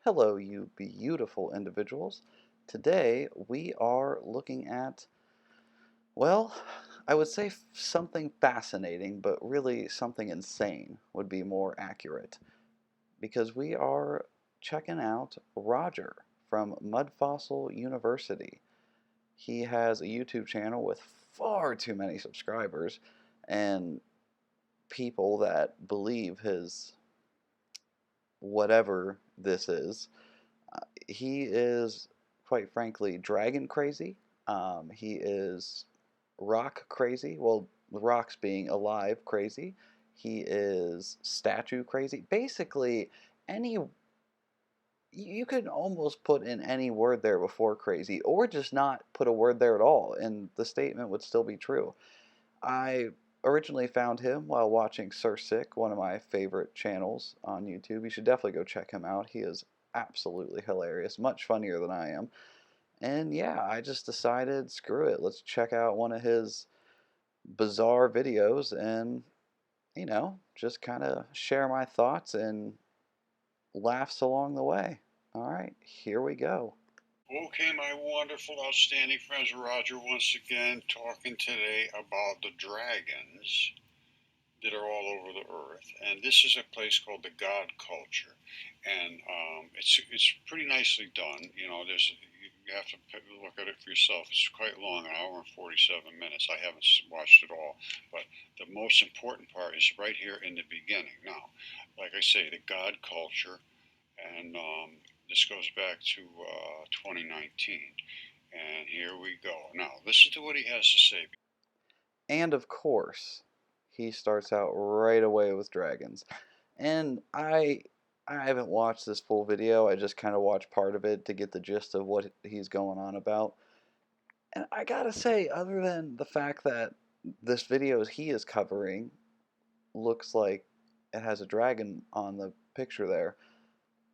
Hello, you beautiful individuals. Today we are looking at, well, I would say something fascinating, but really something insane would be more accurate. Because we are checking out Roger from Mudfossil University. He has a YouTube channel with far too many subscribers and people that believe his whatever this is. He is, quite frankly, dragon crazy. He is rock crazy. Well, the rocks being alive crazy. He is statue crazy. Basically, any you could almost put in any word there before crazy, or just not put a word there at all, and the statement would still be true. I originally found him while watching Sir Sick, one of my favorite channels on YouTube. You should definitely go check him out. He is absolutely hilarious, much funnier than I am. And yeah, I just decided, screw it, let's check out one of his bizarre videos and, just kind of share my thoughts and laughs along the way. All right, here we go. Okay, my wonderful, outstanding friends, Roger once again talking today about the dragons that are all over the earth. And this is a place called the God Culture. And it's pretty nicely done. You have to look at it for yourself. It's quite long, an hour and 47 minutes. I haven't watched it all. But the most important part is right here in the beginning. Now, like I say, the God Culture. And this goes back to 2019. And here we go. Now, listen to what he has to say. And of course, he starts out right away with dragons. And I haven't watched this full video. I just kind of watched part of it to get the gist of what he's going on about. And I gotta say, other than the fact that this video he is covering looks like it has a dragon on the picture there,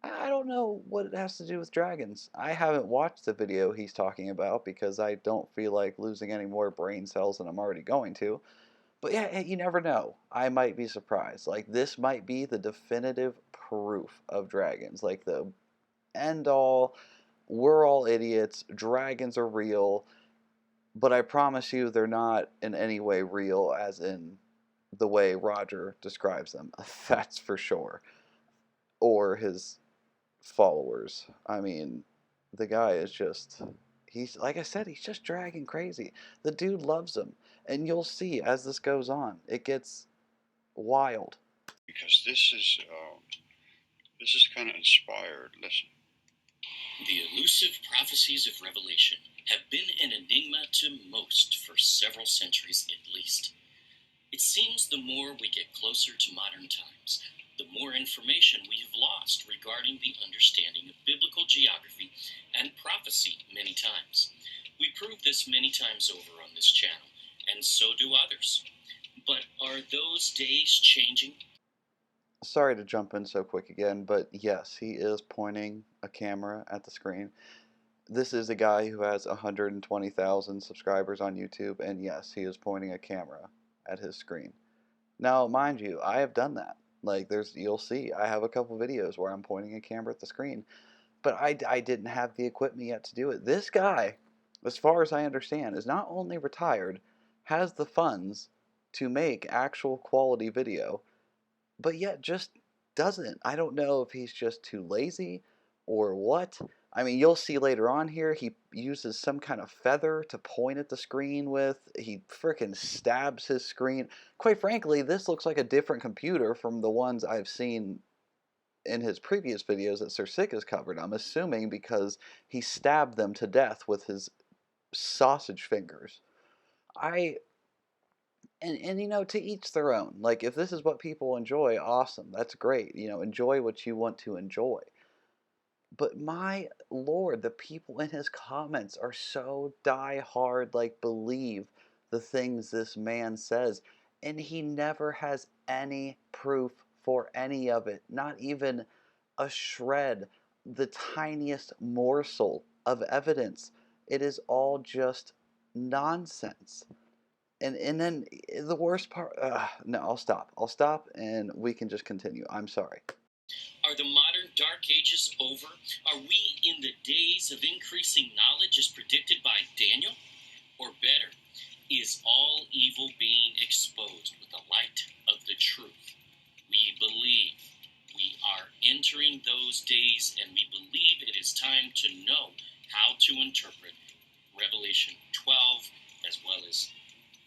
I don't know what it has to do with dragons. I haven't watched the video he's talking about because I don't feel like losing any more brain cells than I'm already going to. But yeah, you never know. I might be surprised. Like, this might be the definitive proof of dragons. Like, the end all, we're all idiots, dragons are real, but I promise you they're not in any way real, as in the way Roger describes them. That's for sure. Or his followers. I mean, the guy is just, he's, like I said, he's just dragon crazy. The dude loves him. And you'll see as this goes on, it gets wild. Because this is kind of inspired. Listen. The elusive prophecies of Revelation have been an enigma to most for several centuries at least. It seems the more we get closer to modern times, the more information we have lost regarding the understanding of biblical geography and prophecy many times. We prove this many times over on this channel, and so do others. But are those days changing? Sorry to jump in so quick again, but yes, he is pointing a camera at the screen. This is a guy who has 120,000 subscribers on YouTube, and yes, he is pointing a camera at his screen. Now, mind you, I have done that. Like, you'll see, I have a couple videos where I'm pointing a camera at the screen, but I didn't have the equipment yet to do it. This guy, as far as I understand, is not only retired, has the funds to make actual quality video, but yet just doesn't. I don't know if he's just too lazy or what. I mean, you'll see later on here, he uses some kind of feather to point at the screen with. He frickin' stabs his screen. Quite frankly, this looks like a different computer from the ones I've seen in his previous videos that Sir Sick has covered. I'm assuming because he stabbed them to death with his sausage fingers. I and to each their own. Like, if this is what people enjoy, awesome, that's great. Enjoy what you want to enjoy. But my lord, the people in his comments are so die hard, like, believe the things this man says, and he never has any proof for any of it, not even a shred, the tiniest morsel of evidence. It is all just nonsense. And then the worst part, no, I'll stop and we can just continue. I'm sorry. Are the modern dark ages over? Are we in the days of increasing knowledge as predicted by Daniel? Or better, is all evil being exposed with the light of the truth? We believe we are entering those days, and we believe it is time to know how to interpret Revelation 12 as well as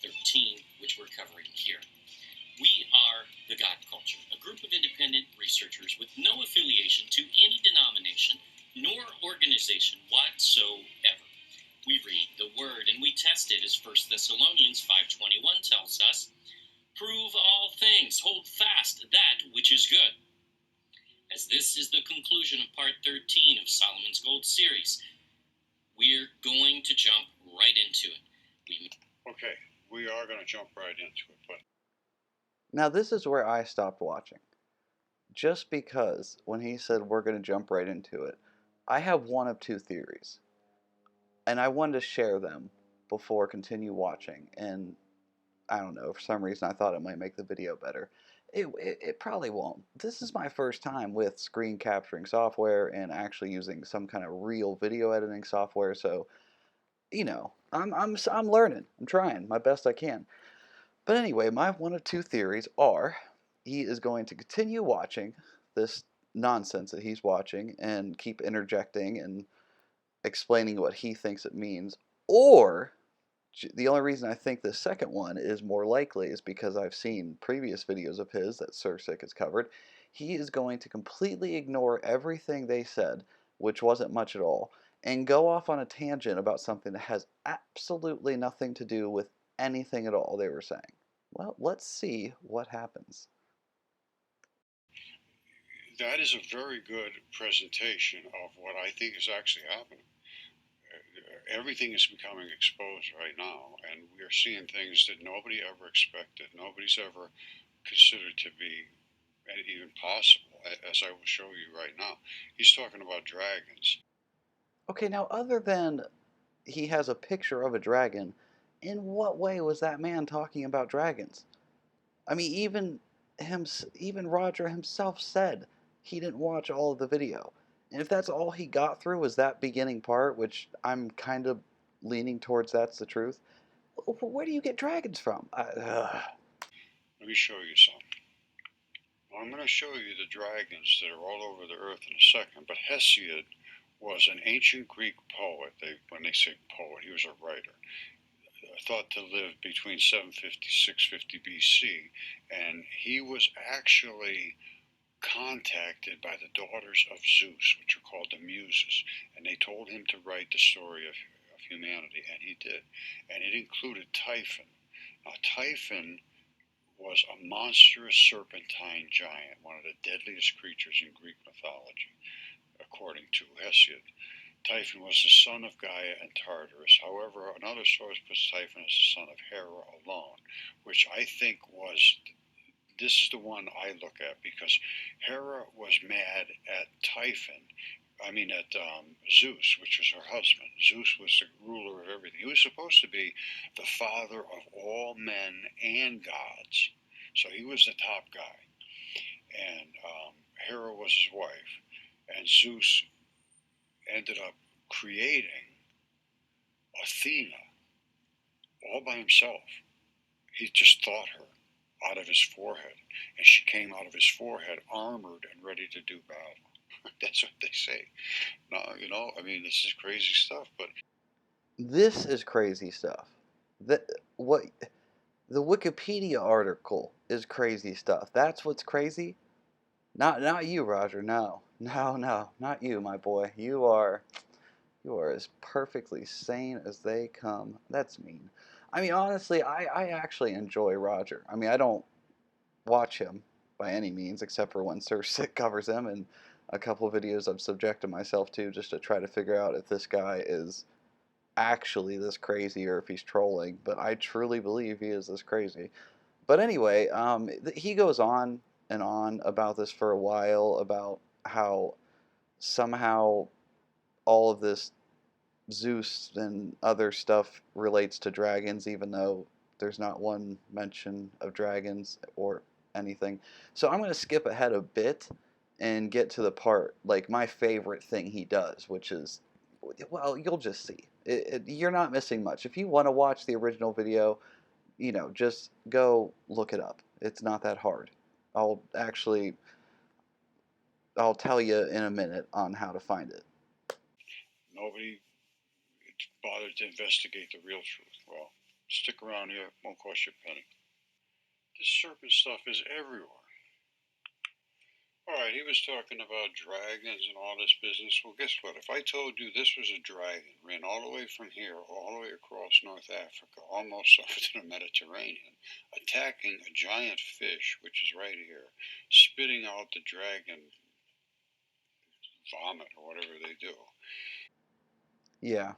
13, which we're covering here. We are the God Culture, a group of independent researchers with no affiliation to any denomination nor organization whatsoever. We read the Word and we test it, as 1 Thessalonians 5:21 tells us. Prove all things, hold fast that which is good. As this is the conclusion of part 13 of Solomon's Gold series, we're going to jump right into it. Okay, we are going to jump right into it, but Now, this is where I stopped watching. Just because when he said we're going to jump right into it, I have one of two theories. And I wanted to share them before continue watching. And I don't know, for some reason I thought it might make the video better. It probably won't. This is my first time with screen capturing software and actually using some kind of real video editing software. So, you know, I'm learning. I'm trying my best I can. But anyway, my one of two theories are he is going to continue watching this nonsense that he's watching and keep interjecting and explaining what he thinks it means, or the only reason I think the second one is more likely is because I've seen previous videos of his that Sir Sick has covered. He is going to completely ignore everything they said, which wasn't much at all, and go off on a tangent about something that has absolutely nothing to do with anything at all they were saying. Well, let's see what happens. that is a very good presentation of what I think is actually happening. Everything is becoming exposed right now, and we are seeing things that nobody ever expected, nobody's ever considered to be even possible, as I will show you right now. He's talking about dragons. Okay, now other than he has a picture of a dragon, in what way was that man talking about dragons? I mean, even Roger himself said he didn't watch all of the video. And if that's all he got through was that beginning part, which I'm kind of leaning towards that's the truth, where do you get dragons from? Let me show you some. I'm going to show you the dragons that are all over the earth in a second, but Hesiod was an ancient Greek poet. When they say poet, he was a writer. Thought to live between 750 650 BC, and he was actually contacted by the daughters of Zeus, which are called the Muses, and they told him to write the story of humanity, and he did. And it included Typhon. Now, Typhon was a monstrous serpentine giant, one of the deadliest creatures in Greek mythology, according to Hesiod. Typhon was the son of Gaia and Tartarus. However, another source puts Typhon as the son of Hera alone, which I think was, this is the one I look at, because Hera was mad at Zeus, which was her husband. Zeus was the ruler of everything. He was supposed to be the father of all men and gods. So he was the top guy. And Hera was his wife. And Zeus ended up creating Athena all by himself. He just thought her out of his forehead, and she came out of his forehead armored and ready to do battle. That's what they say. Now, this is crazy stuff, but This is crazy stuff. What the Wikipedia article is crazy stuff. That's what's crazy. Not you, Roger. No, not you, my boy. You are as perfectly sane as they come. That's mean. I mean, honestly, I actually enjoy Roger. I mean, I don't watch him by any means, except for when Sir Sick covers him, and a couple of videos I've subjected myself to just to try to figure out if this guy is actually this crazy or if he's trolling. But I truly believe he is this crazy. But anyway, he goes on and on about this for a while, about how somehow all of this Zeus and other stuff relates to dragons, even though there's not one mention of dragons or anything. So I'm going to skip ahead a bit and get to the part, like my favorite thing he does, which is, well, you'll just see. You're not missing much. If you want to watch the original video, just go look it up. It's not that hard. I'll actually, I'll tell you in a minute on how to find it. Nobody bothered to investigate the real truth. Well, stick around here, won't cost you a penny. This serpent stuff is everywhere. Alright, he was talking about dragons and all this business. Well, guess what? If I told you this was a dragon, ran all the way from here, all the way across North Africa, almost over to the Mediterranean, attacking a giant fish, which is right here, spitting out the dragon vomit or whatever they do. Yeah,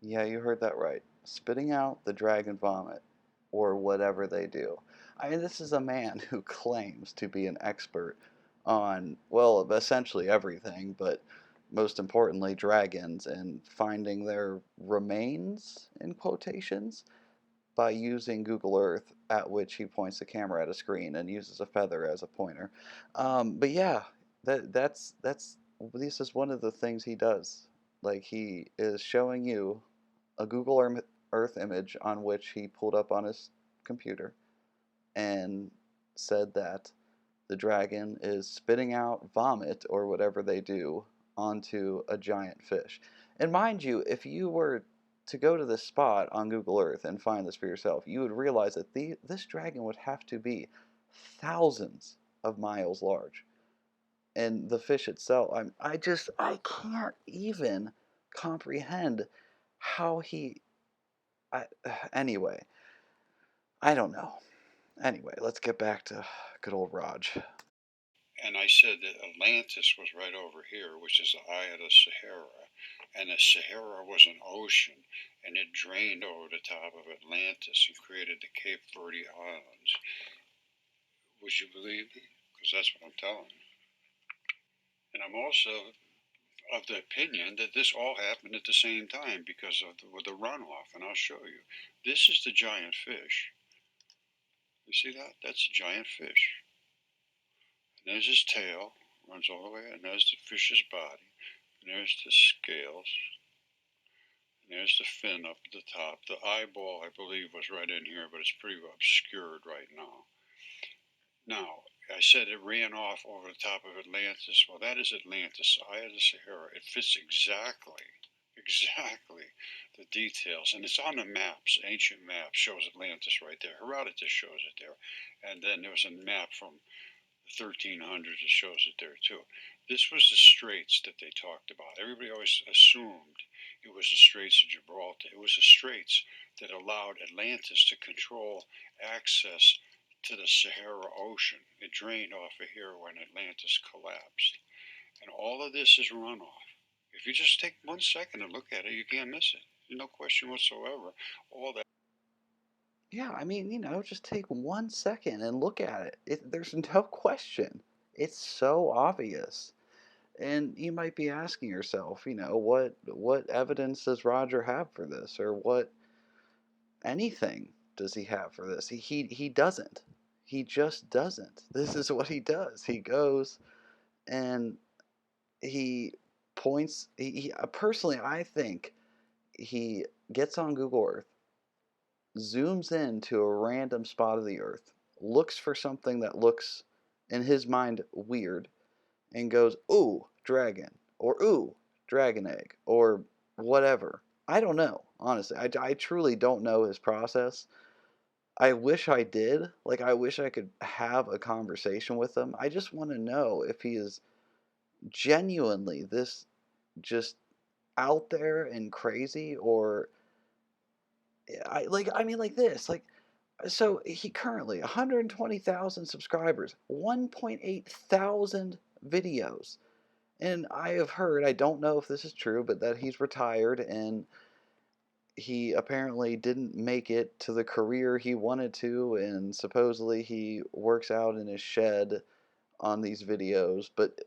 yeah, you heard that right. Spitting out the dragon vomit, or whatever they do. I mean, this is a man who claims to be an expert on, well, essentially everything, but most importantly, dragons and finding their remains, in quotations, by using Google Earth, at which he points the camera at a screen and uses a feather as a pointer. But yeah, that's this is one of the things he does. Like he is showing you a Google Earth image on which he pulled up on his computer and said that the dragon is spitting out vomit or whatever they do onto a giant fish. And mind you, if you were to go to this spot on Google Earth and find this for yourself, you would realize that this dragon would have to be thousands of miles large. And the fish itself, I can't even comprehend how I, anyway, I don't know. Anyway, let's get back to good old Raj. And I said that Atlantis was right over here, which is the eye of the Sahara. And the Sahara was an ocean, and it drained over the top of Atlantis and created the Cape Verde Islands. Would you believe me? Because that's what I'm telling you. And I'm also of the opinion that this all happened at the same time because of the runoff, and I'll show you. This is the giant fish. You see that? That's a giant fish. And there's his tail, runs all the way, and there's the fish's body, and there's the scales, and there's the fin up at the top. The eyeball, I believe, was right in here, but it's pretty obscured right now. Now, I said it ran off over the top of Atlantis. Well, that is Atlantis, the eye of the Sahara. It fits exactly the details. And it's on the maps, ancient maps, shows Atlantis right there. Herodotus shows it there. And then there was a map from the 1300s that shows it there too. This was the straits that they talked about. Everybody always assumed it was the Straits of Gibraltar. It was the straits that allowed Atlantis to control access to the Sahara Ocean. It drained off of here when Atlantis collapsed. And all of this is runoff. If you just take 1 second and look at it, you can't miss it. No question whatsoever. All that. Yeah, I mean, just take 1 second and look at it. There's no question. It's so obvious. And you might be asking yourself, what evidence does Roger have for this, or what anything does he have for this? He doesn't. He just doesn't. This is what he does. He goes and he points. Personally, I think he gets on Google Earth, zooms in to a random spot of the Earth, looks for something that looks, in his mind, weird, and goes, "Ooh, dragon," or "Ooh, dragon egg," or whatever. I don't know, honestly. I truly don't know his process. I wish I did. Like, I wish I could have a conversation with him. I just want to know if he is genuinely this just out there and crazy, or I mean, like this. Like, so he currently 120,000 subscribers, 1.8 thousand videos. And I have heard, I don't know if this is true, but that he's retired and he apparently didn't make it to the career he wanted to, and supposedly he works out in his shed on these videos, but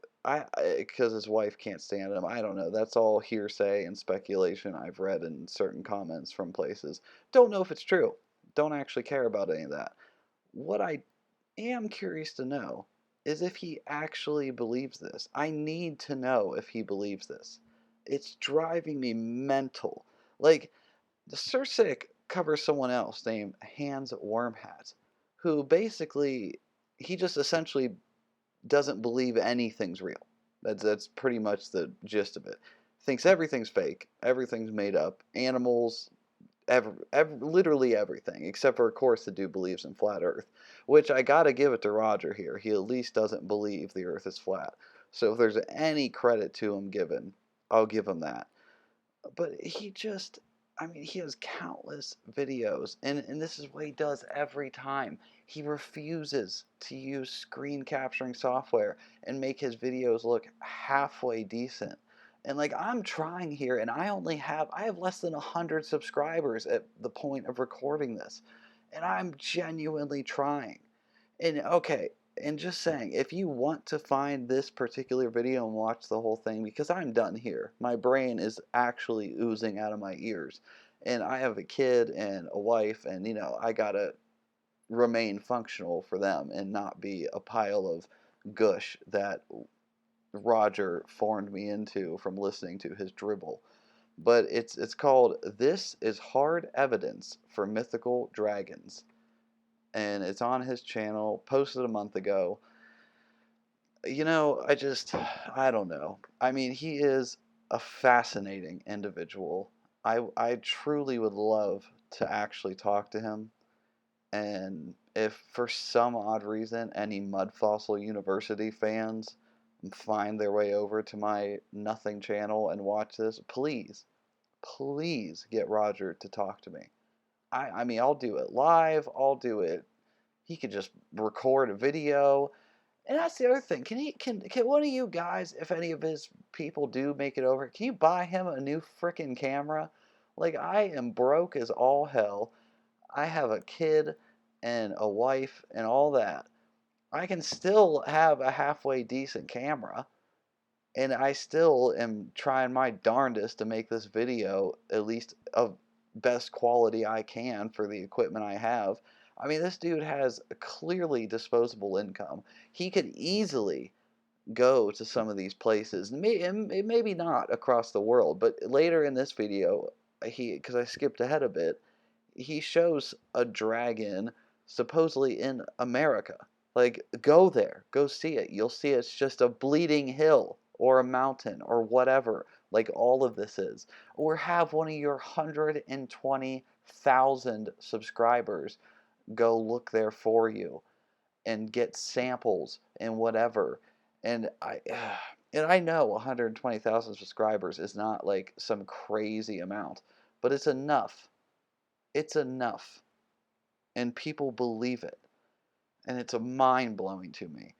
because his wife can't stand him, I don't know. That's all hearsay and speculation I've read in certain comments from places. Don't know if it's true. Don't actually care about any of that. What I am curious to know is if he actually believes this. I need to know if he believes this. It's driving me mental. Like, the Sursic covers someone else named Hans Wormhat, who basically, he just essentially doesn't believe anything's real. That's pretty much the gist of it. Thinks everything's fake, everything's made up, animals, literally everything, except for, of course, the dude believes in flat Earth, which I gotta give it to Roger here. He at least doesn't believe the Earth is flat. So if there's any credit to him given, I'll give him that. But he just, I mean, he has countless videos, and this is what he does every time. He refuses to use screen capturing software and make his videos look halfway decent. And like, I'm trying here, and I have less than 100 subscribers at the point of recording this, and I'm genuinely trying. And okay, and just saying, if you want to find this particular video and watch the whole thing, because I'm done here. My brain is actually oozing out of my ears. And I have a kid and a wife, and I gotta remain functional for them and not be a pile of gush that Roger formed me into from listening to his dribble. But it's called This is Hard Evidence for Mythical Dragons, and it's on his channel, posted a month ago. I don't know. I mean, he is a fascinating individual. I truly would love to actually talk to him. And if for some odd reason any Mudfossil University fans find their way over to my Nothing channel and watch this, please get Roger to talk to me. I mean, I'll do it live. I'll do it. He could just record a video. And that's the other thing. Can one of you guys, if any of his people do make it over, can you buy him a new freaking camera? Like, I am broke as all hell. I have a kid and a wife and all that. I can still have a halfway decent camera, and I still am trying my darndest to make this video at least of best quality I can for the equipment I have. I mean, this dude has a clearly disposable income. He could easily go to some of these places, maybe not across the world, but later in this video, because I skipped ahead a bit, he shows a dragon supposedly in America. Like, go there, go see it. You'll see it's just a bleeding hill or a mountain or whatever, like all of this is. Or have one of your 120,000 subscribers go look there for you and get samples and whatever. And I and I know 120,000 subscribers is not like some crazy amount, but it's enough. It's enough. And people believe it. And it's a mind-blowing to me.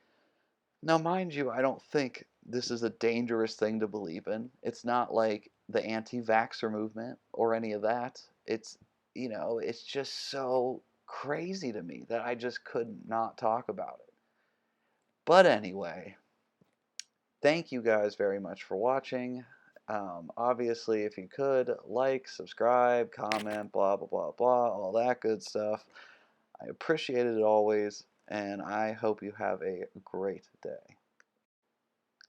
Now, mind you, I don't think this is a dangerous thing to believe in. It's not like the anti-vaxxer movement or any of that. It's just so crazy to me that I just could not talk about it. But anyway, thank you guys very much for watching. Obviously, if you could, like, subscribe, comment, blah, blah, blah, blah, all that good stuff. I appreciate it always, and I hope you have a great day.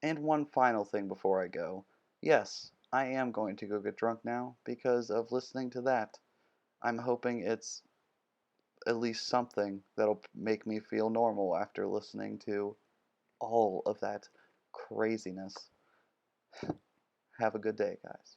And one final thing before I go. Yes, I am going to go get drunk now because of listening to that. I'm hoping it's at least something that'll make me feel normal after listening to all of that craziness. Have a good day, guys.